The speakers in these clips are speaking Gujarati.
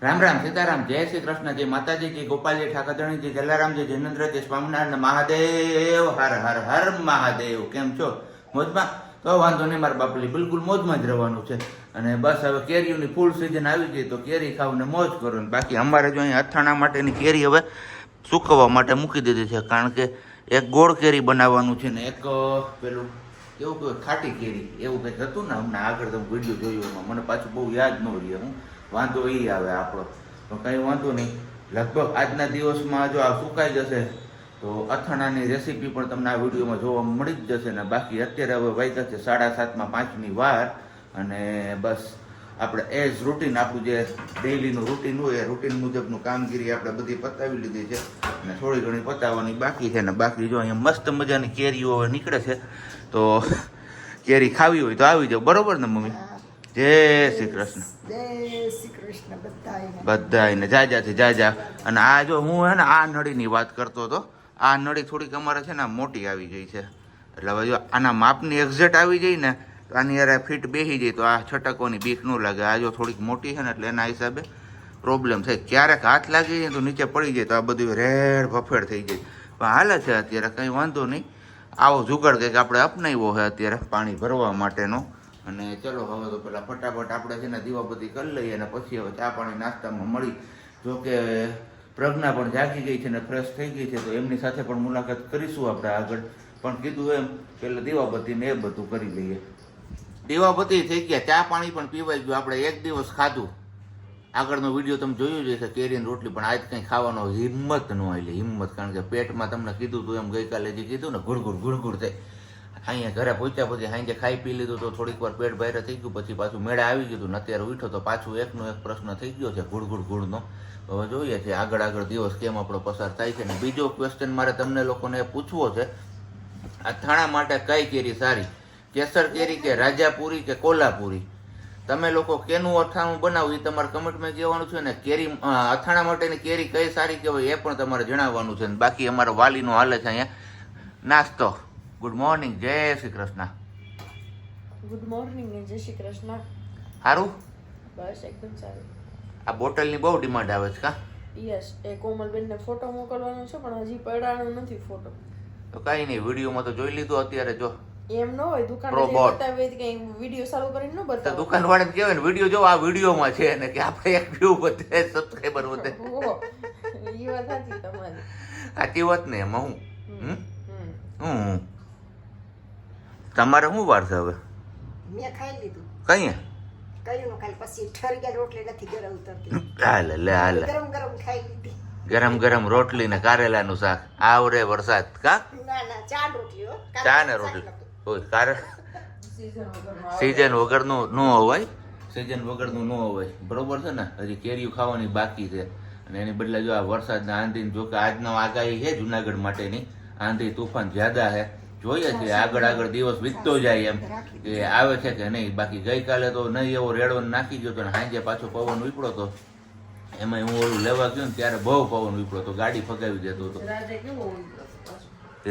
રામ રામ સીતારામ જય શ્રી કૃષ્ણ જય માતાજી જય ગોપાલજી ઠાકરધણી જય જલારામ જય જિનેન્દ્ર જય સ્વામિનારાયણ મહાદેવ હર હર હર મહાદેવ. કેમ છો? મોજમાં? તો વાંધો નહીં, મારા બાપલી બિલકુલ મોજમાં જ રહેવાનું છે. અને બસ હવે કેરીઓની ફૂલ સિઝન આવી ગઈ તો કેરી ખાવ ને મોજ કરો. બાકી અમારે જો અહીં અથાણા માટેની કેરી હવે સૂકવવા માટે મૂકી દીધી છે, કારણ કે એક ગોળ કેરી બનાવવાનું છે ને એક પેલું એવું કે ખાટી કેરી એવું કંઈક હતું ને હમણાં આગળ તમે વિડીયો જોયું એમાં મને પાછું બહુ યાદ ન રહે. હું વાંધો એ આવે આપણો તો કંઈ વાંધો નહીં. લગભગ આજના દિવસમાં જો આ સુકાઈ જશે તો અથાણાની રેસીપી પણ તમને આ વિડીયોમાં જોવા મળી જ જશે. ને બાકી અત્યારે હવે વાગ્યા છે 7:30 5ની વાર. અને બસ આપણે એઝ રૂટીન આપણું જે ડેઈલીનું રૂટીન હોય એ રૂટીન મુજબનું કામગીરી આપણે બધી પતાવી લીધી છે અને થોડી ઘણી પતાવવાની બાકી છે. ને બાકી જો અહીંયા મસ્ત મજાની કેરીઓ હવે નીકળે છે, તો કેરી ખાવી હોય તો આવી જાવ. બરોબર ને મમ્મી? જય શ્રી કૃષ્ણ. જય શ્રી કૃષ્ણ બધાને જાજાથી જાજા. અને આ જો હું હે ને આ નળીની વાત કરતો હતો, આ નળી થોડીક અમારે છે ને મોટી આવી ગઈ છે, એટલે હવે જો આના માપની એક્ઝેક્ટ આવી જાય ને તો આની યાર ફિટ બેસી જાય તો આ છટકવાની બીક ન લાગે. આ જો થોડીક મોટી છે ને એટલે એના હિસાબે પ્રોબ્લેમ થાય. ક્યારેક હાથ લાગી જાય તો નીચે પડી જાય તો આ બધું રેડ ભફેડ થઈ જાય. પણ હાલે છે અત્યારે, કંઈ વાંધો નહીં. આવો જુગાડ કંઈક આપણે અપનાવ્યો છે અત્યારે પાણી ભરવા માટેનો. અને ચલો હવે તો પેલા ફટાફટ આપણે છે ને દીવાબત્તી કરી લઈએ અને પછી હવે ચા પાણી નાસ્તામાં મળી. જોકે પ્રજ્ઞા પણ જાગી ગઈ છે ને ફ્રેશ થઈ ગઈ છે, તો એમની સાથે પણ મુલાકાત કરીશું આપણે આગળ. પણ કીધું એમ પેલા દીવાબત્તી ને એ બધું કરી લઈએ. દીવાબત્તી થઈ ગયા, ચા પાણી પણ પીવાઈ ગયું. આપણે એક દિવસ ખાધું, આગળનો વિડીયો તમે જોયું જ હશે, કેરીની રોટલી. પણ આજ કંઈ ખાવાનો હિંમત ન આવી, હિંમત, કારણ કે પેટમાં તમને કીધું તું એમ ગઈકાલે જે કીધું ને ગુડગુડ થાય. અહીંયા ઘરે પહોંચ્યા પછી સાંજે ખાઈ પી લીધું તો થોડીક વાર પેટ ભારે થઈ ગયું, પછી પાછું મેળા આવી ગયું ને અત્યારે ઉઠો તો પાછું એકનો એક પ્રશ્ન થઈ ગયો છે ગુડનો. હવે જોઈએ છે આગળ દિવસ કેમ આપણો પસાર થાય છે. ને બીજો ક્વેશ્ચન મારે તમને લોકોને પૂછવો છે, અથાણા માટે કઈ કેરી સારી, કેસર કેરી કે રાજાપુરી કે કોલ્હાપુરી? તમે લોકો કેનું અથાણું બનાવું એ તમારે કમેન્ટમાં કહેવાનું છે. ને કેરી અથાણા માટેની કેરી કઈ સારી કહેવાય એ પણ તમારે જણાવવાનું છે. બાકી અમારો વાલીનો હાલે છે અહીંયા નાસ્તો. ગુડ મોર્નિંગ, જય શ્રી કૃષ્ણ. ગુડ મોર્નિંગ ને જય શ્રી કૃષ્ણ. સારું? બસ એકદમ સારું. આ બોટલની બહુ ડિમાન્ડ આવે છે કા? યસ, એ કોમલબેન ને ફોટો મોકલવાનો છે પણ હજી પડાણો નથી ફોટો. તો કઈ નહીં, વિડીયોમાં તો જોઈ લીધું અત્યારે. જો એમ ન હોય, દુકાન બતાવે કે વિડીયો ચાલુ કરીને ન બતાવે. દુકાન વાળાને કહેવાય ને વિડીયો જો આ વિડીયોમાં છે ને કે આપણે એક વ્યૂ વધે, સબસ્ક્રાઇબર વધે. એ વાત સાચી તમારી. સાચી વાત ને એમાં હું તમારે શું વાર છે હવે? મેં ખાઈ લીધું. કઈ કયું ખાલી પછી ઠરી ગયા રોટલી નથી ગરમ ઉતરતી. હાલે લે હાલે, ગરમ ખાઈ લીધી. ગરમ રોટલી ને કારેલાનું શાક. આવરે વરસાદ કા? ના ચા રોટલી હો. ચા ને રોટલી હોય. સીઝન વગરનું ન હોવાય, સીઝન વગરનું ન હોવાય. બરોબર છે ને? હજી કેરીઓ ખાવાની બાકી છે અને એની બદલે જો આ વરસાદના આંધી, જો કે આજનો આગાહી છે જુનાગઢ માટેની, આંધી તુફાન જ્યાદા છે. જોઈએ છે આગળ દિવસ વીતતો જાય એમ કે આવે છે કે નહીં. બાકી ગઈકાલે તો નહીં એવો રેડો નાખી ગયો તો ને સાંજે પાછો પવન વીપડો તો, એમાં હું ઓલું લેવા ગયો ને ત્યારે બહુ પવન વીપડો તો, ગાડી ફગાવી દેતો હતો.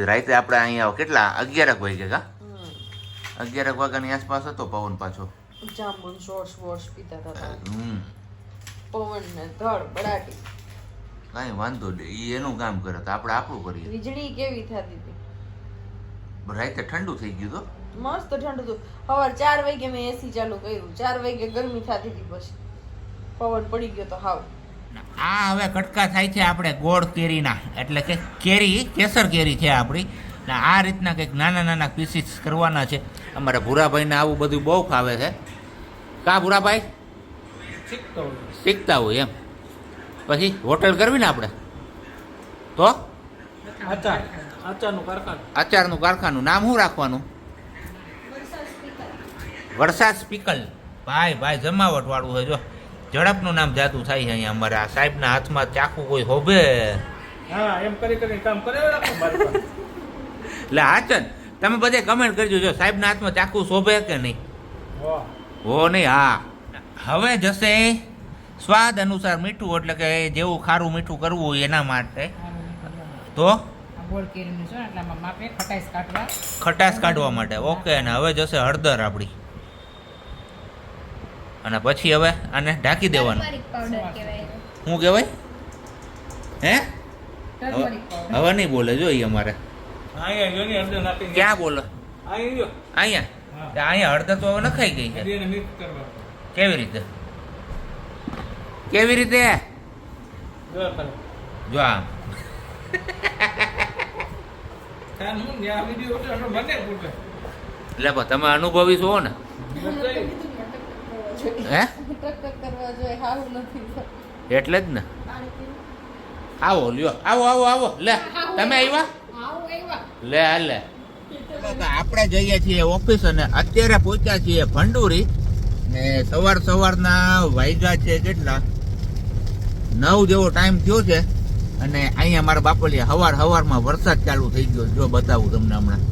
રાતે આપણે અહીંયા કેટલા 11 વાગે કા 11 વાગ્યાની આસપાસ હતો પવન પાછો. જામુન શોર્સ પીતા હતા. પવન ને ધડ બડાટી. કાંઈ વાંધો નહીં, એનું કામ કરે તો આપણે આપણું કરીએ. વીજળી કેવી થતી હતી? રાતે ઠંડુ થઈ ગયું તો મસ્ત ઠંડુ હતું. સવાર 4 વાગે મેં એસી ચાલુ કર્યું, 4 વાગે ગરમી થતી હતી, પછી પવન પડી ગયો તો હાવ. આ હવે કટકા થાય છે આપણે ગોળ કેરીના, એટલે કે કેરી કેસર કેરી છે આપણી. ને આ રીતના કંઈક નાના પીસીસ કરવાના છે. અમારા ભૂરાભાઈને આવું બધું બહુ ફાવે છે કા ભૂરાભાઈ? શીખતા હોય એમ. પછી હોટલ કરવી ને આપણે તો આચારનું કારખાનું. નામ શું રાખવાનું? વરસાદ સ્પીકલ. ભાઈ જમાવટ વાળું છે. જો ઝડપનું નામ જાતું થાય છે અહીંયા અમારે. આ સાહેબના હાથમાં ચાકુ કોઈ હોભે એમ કરી કામ કરે. એટલે હાચન તમે બધે કમેન્ટ કરજો, જો સાહેબના હાથમાં ચાકુ શોભે કે નહીં? હો નહીં. હા, હવે જશે સ્વાદ અનુસાર મીઠું, એટલે કે જેવું ખારું મીઠું કરવું હોય એના માટે. તો ખટાશ કાઢવા માટે. ઓકે. અને હવે જશે હળદર આપણી. અને પછી હવે આને ઢાંકી દેવાનું. ટર્મરિક પાવડર કહેવાય. શું કહેવાય? હે ટર્મરિક પાવડર. હવે નહીં બોલે જોઈએ અમારે. અહીંયા જો ને હળદર નાખીને. ક્યાં બોલે? અહીંયા જો. અહીંયા હા. તે અહીંયા હળદર તો હવે નખાઈ ગઈ છે. હળદરને મિક્સ કરવા. કેવી રીતે? કેવી રીતે? જો કરો. જો આમ. તાન હું ને આ વિડિયો તો મને પૂછે. એટલે પણ તમે અનુભવી છો ને? બતાવી. હે ટક કરવા જોઈએ હારું નથી. એટલે જ ને. આવો લ્યો, આવો આવો આવો લે. તમે આવ્યા? લે લે. આપણે જઈએ છીએ ઓફિસ અને અત્યારે પહોંચ્યા છીએ ભંડુરી ને સવારના વાગ્યા છે કેટલા 9 જેવો ટાઈમ થયો છે અને અહીંયા મારા બાપલિયા હવારમાં વરસાદ ચાલુ થઈ ગયો. જો બતાવું તમને હમણાં.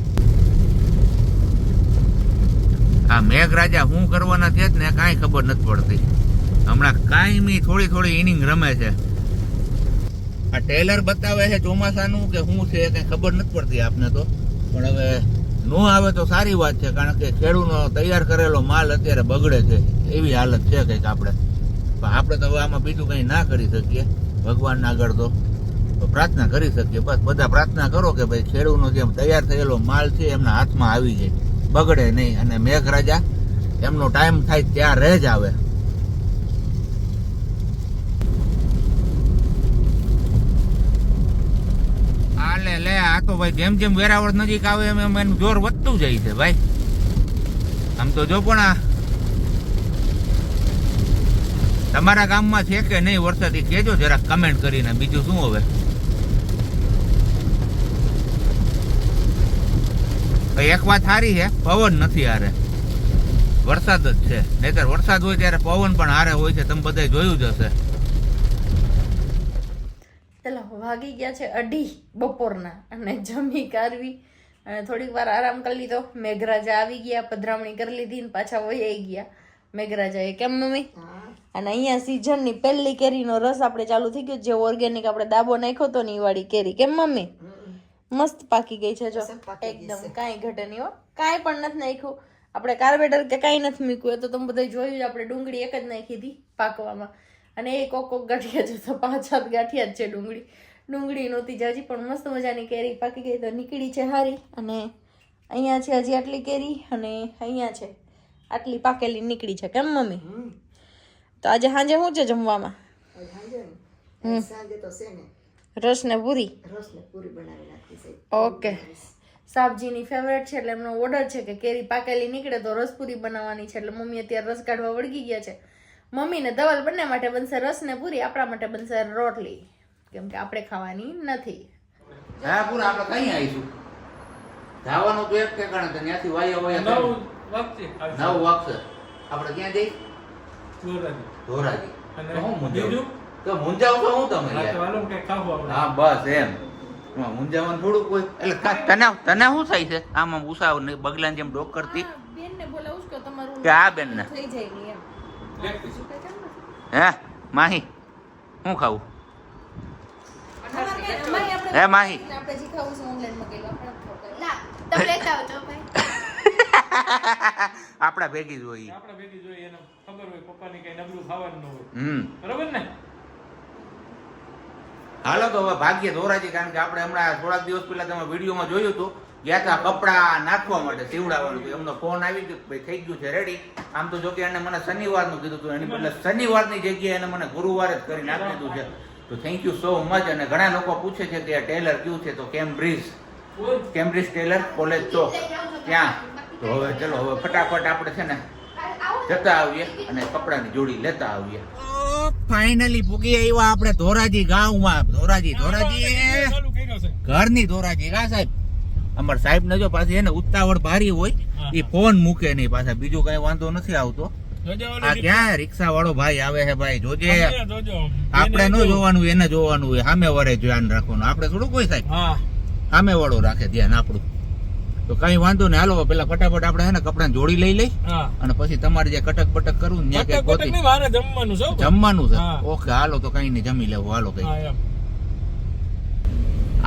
આ મેઘરાજા શું કરવાના છે ને કાંઈ ખબર નથી પડતી. હમણાં કાયમી થોડી ઇનિંગ રમે છે. આ ટેલર બતાવે છે ચોમાસાનું કે શું છે કઈ ખબર નથી પડતી આપને તો. પણ હવે નો આવે તો સારી વાત છે, કારણ કે ખેડૂતનો તૈયાર કરેલો માલ અત્યારે બગડે છે એવી હાલત છે કંઈક આપણે. પણ આપણે તો હવે આમાં બીજું કંઈ ના કરી શકીએ. ભગવાનના આગળ તો પ્રાર્થના કરી શકીએ. બસ બધા પ્રાર્થના કરો કે ભાઈ ખેડૂતનો જેમ તૈયાર થયેલો માલ છે એમના હાથમાં આવી જાય, બગડે નહીં અને મેઘરાજા એમનો ટાઈમ થાય ત્યારે જ આવે. લે આ તો ભાઈ જેમ જેમ વેરાવળ નજીક આવે એમ એમ એનું જોર વધતું જાય છે ભાઈ. આમ તો જો પણ આ તમારા ગામમાં છે કે નહીં વરસાદ એ કહેજો જરા કમેન્ટ કરીને. બીજું શું હવે એક વાત સારી છે, પવન નથી હારે, વરસાદ જ છે. નહીતર વરસાદ હોય ત્યારે પવન પણ હારે હોય છે, તમે બધા જોયું જ હશે. ચાલો વાગી ગયા છે 2:30 બપોરના અને જમી કારવી અને થોડીક વાર આરામ કરી લીધો. મેઘરાજા આવી ગયા, પધરામણી કરી લીધી ને પાછા વહી ગયા મેઘરાજા એ. કેમ મમ્મી? અને અહીંયા સીઝનની પહેલી કેરીનો રસ આપણે ચાલુ થઈ ગયો, જે ઓર્ગેનિક આપણે દાબો નાખ્યો તો ને એ વાળી કેરી. કેમ મમ્મી? મસ્ત પાકી ગઈ છે જો, એકદમ કાંઈ ઘટે નહીં હો, કાંઈ પણ નથી નાખ્યું આપણે કાર્બેટર કે કાંઈ નથી મૂક્યું. એ તો તમે બધા જોયું જ, આપણે ડુંગળી એક જ નાખી હતી પાકવામાં અને એ કોક ગાંઠિયા છે તો 5-7 ગાંઠિયા જ છે ડુંગળી નહોતી જાજી, પણ મસ્ત મજાની કેરી પાકી ગઈ તો નીકળી છે હારી. અને અહીંયા છે હજી આટલી કેરી અને અહીંયા છે આટલી પાકેલી નીકળી છે. કેમ મમ્મી? તો આજે સાંજે શું છે જમવામાં? સાંજે તો છે ને રસ ને પૂરી. રસને પૂરી બનાવી નાખી છે. ઓકે, સાબજીની ફેવરેટ છે એટલે એમનો ઓર્ડર છે કે કેરી પાકેલી નીકળે તો રસપુરી બનાવવાની છે. એટલે મમ્મી અત્યારે રસ કાઢવા વળગી ગયા છે. મમ્મી ને ધવલ બંને માટે બનશે રસ ને પૂરી, આપણા માટે બનશે રોટલી, કેમ કે આપણે ખાવાની નથી. હા પૂરા આપણે કઈ આવીશું જવાનું તો એક ઠેકાણે તો ત્યાંથી વાય 9 વાગશે. 9 વાગશે. આપણે ક્યાં જઈ? જોરાજી. ધોરાજી. અને તો હું બીજું? મૂંઝાવ તો મૂંઝાવ તો હું તમે હા તો યાર. હાલો કંઈક ખાવું આપણે. હા બસ એમ મૂંઝાવાનું થોડું કોઈ એટલે તને તને શું થાય છે આમ આમ ઉષાવ બગલાને જેમ ડોક કરતી બેન ને બોલાવું કે તમારું કે આ બેન ને થઈ જાય ને એમ. હે માહી શું ખાવું? હે માહી આપણે જે ખાવું છે ઓનલાઈન મગાવ્યું આપણે ના તમે લેતા આવજો ભાઈ. આપણા ભેગી જ હોય. આપણે ભેગી જોઈએ એને ખબર હોય પપ્પાને કઈ નબળું ખાવાનું ન હોય. હમ બરોબર ને? હાલો તો હવે ભાગ્ય ધોરાજી, કારણ કે આપણે હમણાં થોડાક દિવસ પહેલા તમે વિડીયોમાં જોયું હતું ગયા હતા કપડાં નાખવા માટે સીવડાવવાનું. એમનો ફોન આવી ગયો ભાઈ થઈ ગયું છે રેડી. આમ તો જો કે એને મને શનિવારનું કીધું હતું, એની બદલે શનિવારની જગ્યાએ એને મને ગુરુવારે જ કરી નાખી દીધું છે. તો થેન્ક યુ સો મચ. અને ઘણા લોકો પૂછે છે કે ટેલર કયું છે, તો કેમ્બ્રિજ ટેલર કોલેજ ચોક ત્યાં. તો હવે ચલો હવે ફટાફટ આપણે છે ને જતા આવીએ અને કપડાની જોડી લેતા આવીએ. ફાઇનલી પૂગી આવ્યા આપણે ધોરાજી ગામમાં. ધોરાજી ચાલુ કર્યો છે. ઘરની ધોરાજી કા સાહેબ. અમાર સાહેબ ને જો પાછી એને ઉતાવળ ભારી હોય એ ફોન મૂકે નહીં પાછા, બીજું કઈ વાંધો નથી આવતો. જોજો આ ઓલી ક્યાં રિક્ષા વાળો ભાઈ આવે છે ભાઈ, જોજે. આપણે જોજો. આપણે ન જોવાનું એને જોવાનું હોય, સામે વાળે ધ્યાન રાખવાનું. આપણે થોડું કોઈ સાહેબ હા સામે વાળો રાખે ધ્યાન આપણું. તો કઈ વાંધો નહીં, હાલો પેલા ફટાફટ આપણે છે ને કપડાં જોડી લઈ હા. અને પછી તમારે જે કટક બટક કરવું ને પટક પટક નહીં, મારે જમવાનું છે હો. જમવાનું છે. હા. ઓકે હાલો તો કઈ નહીં જમી લેવું. હાલો કઈ હા એમ.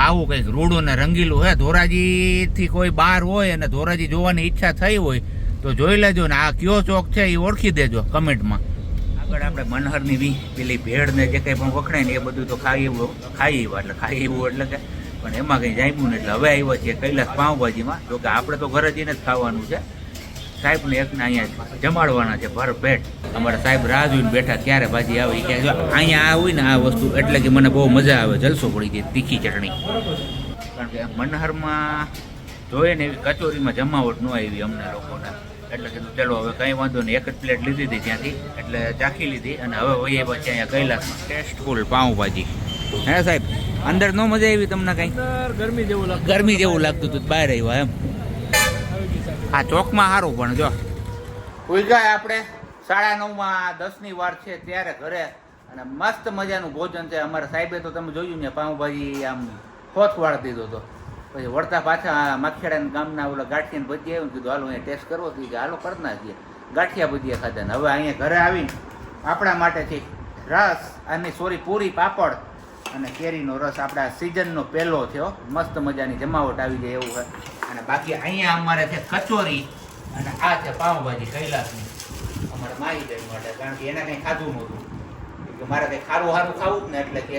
આવું કઈક રૂડું ને રંગીલું હે. ધોરાજી થી કોઈ બહાર હોય અને ધોરાજી જોવાની ઈચ્છા થઈ હોય તો જોઈ લેજો ને આ કયો ચોક છે એ ઓળખી દેજો કમેન્ટમાં. આગળ આપણે મનહરની પેલી ભેળ ને જે કંઈ પણ વખણાય ને એ બધું તો ખાઈ એવું એટલે કે પણ એમાં કંઈ જામ્યું ને એટલે હવે આવ્યો છે કૈલાસ પાઉંભાજીમાં. જો કે આપણે તો ઘરે જઈને જ ખાવાનું છે. સાહેબને એકને અહીંયા જમાડવાના છે ભર પેટ. અમારા સાહેબ રાહ જોઈને બેઠા ક્યારે ભાજી આવે. કે જો અહીંયા આ હોય ને આ વસ્તુ એટલે કે મને બહુ મજા આવે, જલસો પડી ગઈ તીખી ચટણી. કારણ કે મનહરમાં જોઈએ ને એવી કચોરીમાં જમાવટ ન આવી અમને લોકોને. એટલે કીધું ચલો હવે કંઈ વાંધો નહીં, એક જ પ્લેટ લીધી હતી ત્યાંથી એટલે ચાખી લીધી અને હવે વહીએ પછી અહીંયા કૈલાસમાં ટેસ્ટફુલ પાઉંભાજી. હે સાહેબ અંદર ન મજા આવી તમને કંઈ? ગરમી જેવું લાગતું હતું બહાર આવ્યા એમ. હા ચોકમાં સારું પણ જો ઉલગાય આપણે 9:30 10ની વાર છે ત્યારે ઘરે અને મસ્ત મજાનું ભોજન છે. અમારા સાહેબે તો તમે જોયું ને પાઉંભાજી આમ ખોથવાળ દીધો હતો. પછી વળતા પાછા માખેડા ગામના ઓલા ગાંઠિયા ભજીયા આવ્યું કીધું હાલો અહીંયા ટેસ્ટ કરવો તો કે હાલો કરી નાખીએ. ગાંઠિયા ભજીયા ખાધા ને હવે અહીંયા ઘરે આવીને આપણા માટે છે રસ અને પૂરી પાપડ અને કેરીનો રસ. આપણા સિઝનનો પહેલો છે. મસ્ત મજાની જમાવટ આવી જાય એવું છે. અને બાકી અહીંયા અમારે છે કચોરી અને આ છે પાઉંભાજી કૈલાસની અમારા માહીબેન માટે. કારણ કે એને કંઈ ખાધું નહોતું કે મારે કંઈ ખારું ખાવું જ ને એટલે કે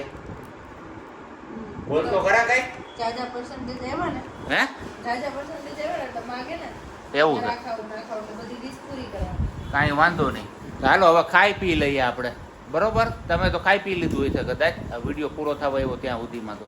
બોલતો ખરા કઈ જાજા પર્સન્ટેજ આવ્યા ને હે જાજા પર્સન્ટેજ આવ્યા ને તો માગે ને એવું છે. નાખાવું બધી ડીશ પૂરી કરવાની. કાંઈ વાંધો નહીં. ચાલો હવે ખાઈ પી લઈએ આપણે. બરોબર તમે તો ખાઈ પી લીધું હોય છે કદાચ આ વિડીયો પૂરો થવા આવ્યો ત્યાં સુધીમાં તો.